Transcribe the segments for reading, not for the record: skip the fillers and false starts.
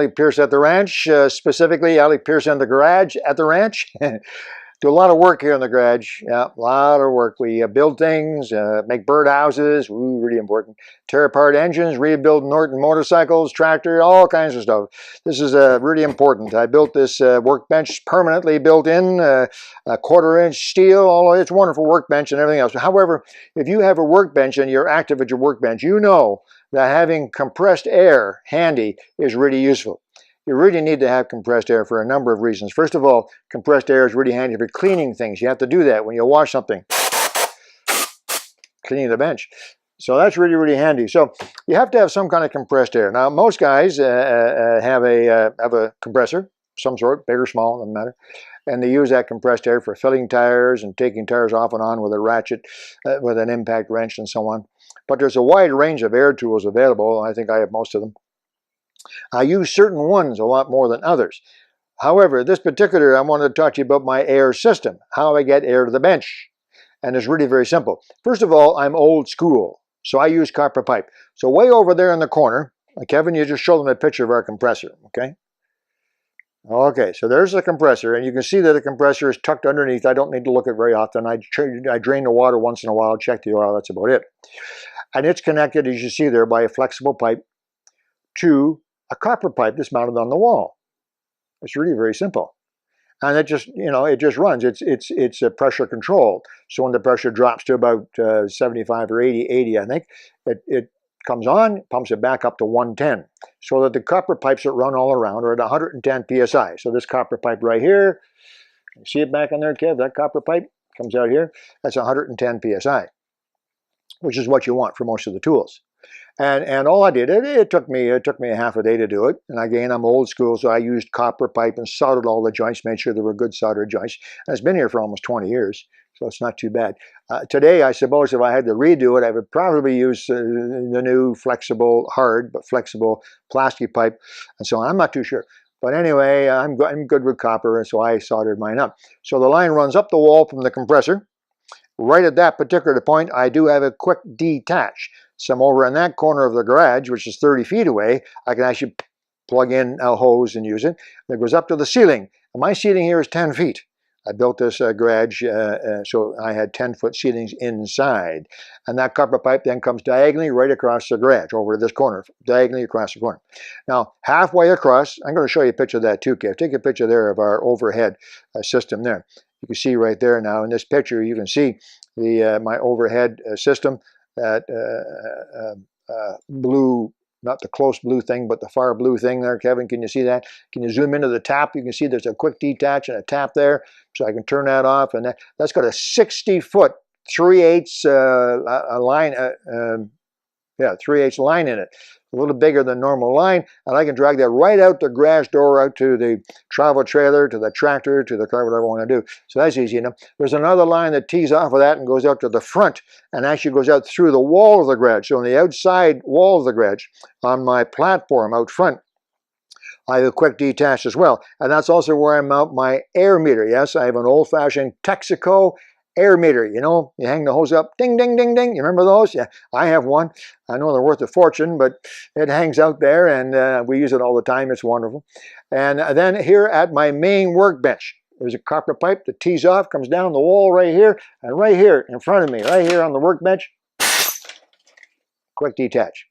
Alec Peirce at the ranch, specifically Alec Peirce in the garage at the ranch. Do a lot of work here in the garage. Yeah, a lot of work. We build things, make birdhouses, really important. Tear apart engines, rebuild Norton motorcycles, tractor, all kinds of stuff. This is really important. I built this workbench permanently built in, a 1/4-inch steel. It's a wonderful workbench and everything else. However, if you have a workbench and you're active at your workbench, you know that having compressed air handy is really useful. You really need to have compressed air for a number of reasons. First of all, compressed air is really handy for cleaning things. You have to do that when you wash something, cleaning the bench. So that's really, really handy. So you have to have some kind of compressed air. Now, most guys have a compressor, some sort, big or small, doesn't matter. And they use that compressed air for filling tires and taking tires off and on with a ratchet, with an impact wrench and so on. But there's a wide range of air tools available. I think I have most of them. I use certain ones a lot more than others. However, this particular, I wanted to talk to you about my air system, how I get air to the bench. And it's really very simple. First of all, I'm old school, so I use copper pipe. So way over there in the corner, Kevin, you just show them a picture of our compressor, okay? Okay, so there's the compressor, and you can see that the compressor is tucked underneath. I don't need to look at it very often. I drain the water once in a while, check the oil, that's about it. And it's connected, as you see there, by a flexible pipe to a copper pipe that's mounted on the wall. It's really very simple. And it just, it just runs. It's pressure controlled. So when the pressure drops to about 75 or 80, I think, it comes on, pumps it back up to 110. So that the copper pipes that run all around are at 110 psi. So this copper pipe right here, you see it back on there, Kev? That copper pipe comes out here. That's 110 psi, which is what you want for most of the tools. And all I did, it took me a half a day to do it. And again, I'm old school, so I used copper pipe and soldered all the joints, made sure they were good soldered joints. And it's been here for almost 20 years, so it's not too bad. Today, I suppose if I had to redo it, I would probably use the new flexible, hard but flexible plastic pipe. And so I'm not too sure. But anyway, I'm good with copper, and so I soldered mine up. So the line runs up the wall from the compressor. Right at that particular point, I do have a quick detach. So I'm over in that corner of the garage, which is 30 feet away. I can actually plug in a hose and use it. And it goes up to the ceiling. And my ceiling here is 10 feet. I built this garage so I had 10-foot ceilings inside. And that copper pipe then comes diagonally right across the garage, over to this corner, diagonally across the corner. Now, halfway across, I'm going to show you a picture of that too, Kev. Take a picture there of our overhead system there. You can see right there now in this picture, you can see my overhead system, that blue, not the close blue thing, but the far blue thing there, Kevin. Can you see that? Can you zoom into the tap? You can see there's a quick detach and a tap there, so I can turn that off. And that's got a 60-foot 3/8 line, 3/8 line in it. A little bigger than normal line, and I can drag that right out the garage door, out to the travel trailer, to the tractor, to the car, whatever I want to do. So that's easy enough. There's another line that tees off of that and goes out to the front, and actually goes out through the wall of the garage. So on the outside wall of the garage, on my platform out front, I have a quick detach as well. And that's also where I mount my air meter. Yes, I have an old-fashioned Texaco air meter. You hang the hose up, ding, ding, ding, ding. You remember those? Yeah, I have one. I know they're worth a fortune, but it hangs out there, and we use it all the time. It's wonderful. And then here at my main workbench, there's a copper pipe that tees off, comes down the wall right here, and right here in front of me, right here on the workbench, quick detach.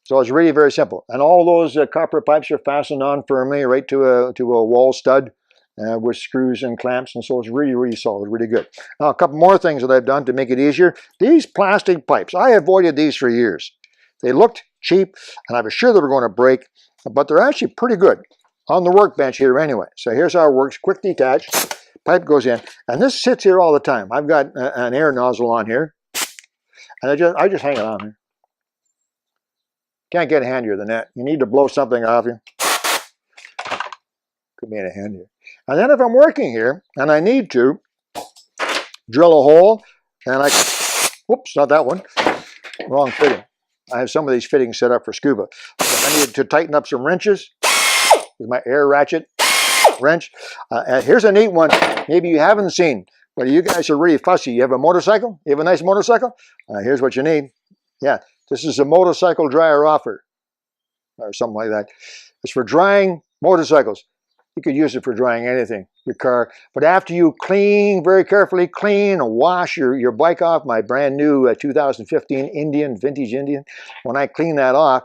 So it's really very simple. And all those copper pipes are fastened on firmly right to a wall stud. With screws and clamps, and so it's really, really solid, really good. Now, a couple more things that I've done to make it easier. These plastic pipes, I avoided these for years. They looked cheap, and I was sure they were going to break, but they're actually pretty good on the workbench here anyway. So here's how it works. Quick detach, pipe goes in, and this sits here all the time. I've got an air nozzle on here, and I just hang it on here. Can't get handier than that. You need to blow something off you. Could be in a hand here. And then if I'm working here and I need to drill a hole, and whoops, not that one, wrong fitting. I have some of these fittings set up for scuba. So I need to tighten up some wrenches with my air ratchet wrench. Here's a neat one, maybe you haven't seen, but you guys are really fussy. You have a motorcycle? You have a nice motorcycle? Here's what you need. Yeah, this is a motorcycle dryer offer, or something like that. It's for drying motorcycles. You could use it for drying anything, your car. But after you clean, very carefully clean and wash your bike off, my brand new 2015 Indian, vintage Indian, when I clean that off,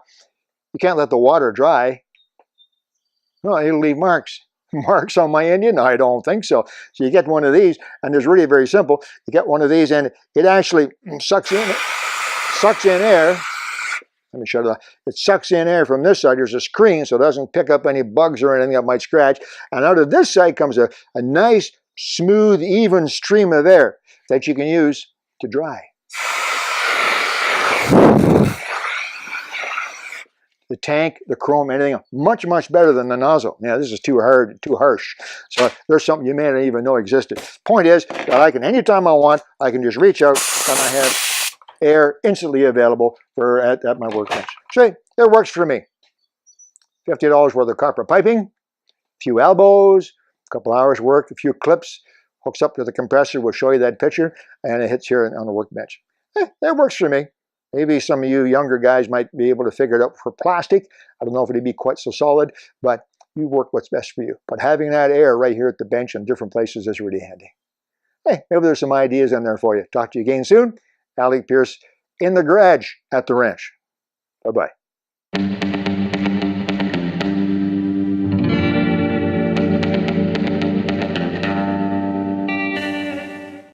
you can't let the water dry. No, it'll leave marks. Marks on my Indian? No, I don't think so. So you get one of these, and it's really very simple. You get one of these, and it actually sucks in air. Let me shut it off. It sucks in air from this side. There's a screen, so it doesn't pick up any bugs or anything that might scratch. And out of this side comes a nice, smooth, even stream of air that you can use to dry. The tank, the chrome, anything else, much, much better than the nozzle. Yeah, this is too hard, too harsh. So there's something you may not even know existed. Point is that I can, anytime I want, I can just reach out and I have air instantly available at my workbench. So it works for me. $50 worth of copper piping, a few elbows, a couple hours work, a few clips, hooks up to the compressor. We'll show you that picture, and it hits here on the workbench. That works for me. Maybe some of you younger guys might be able to figure it out for plastic. I don't know if it'd be quite so solid, but you work what's best for you. But having that air right here at the bench in different places is really handy. Hey, maybe there's some ideas in there for you. Talk to you again soon. Alec Peirce in the garage at the ranch. Bye-bye.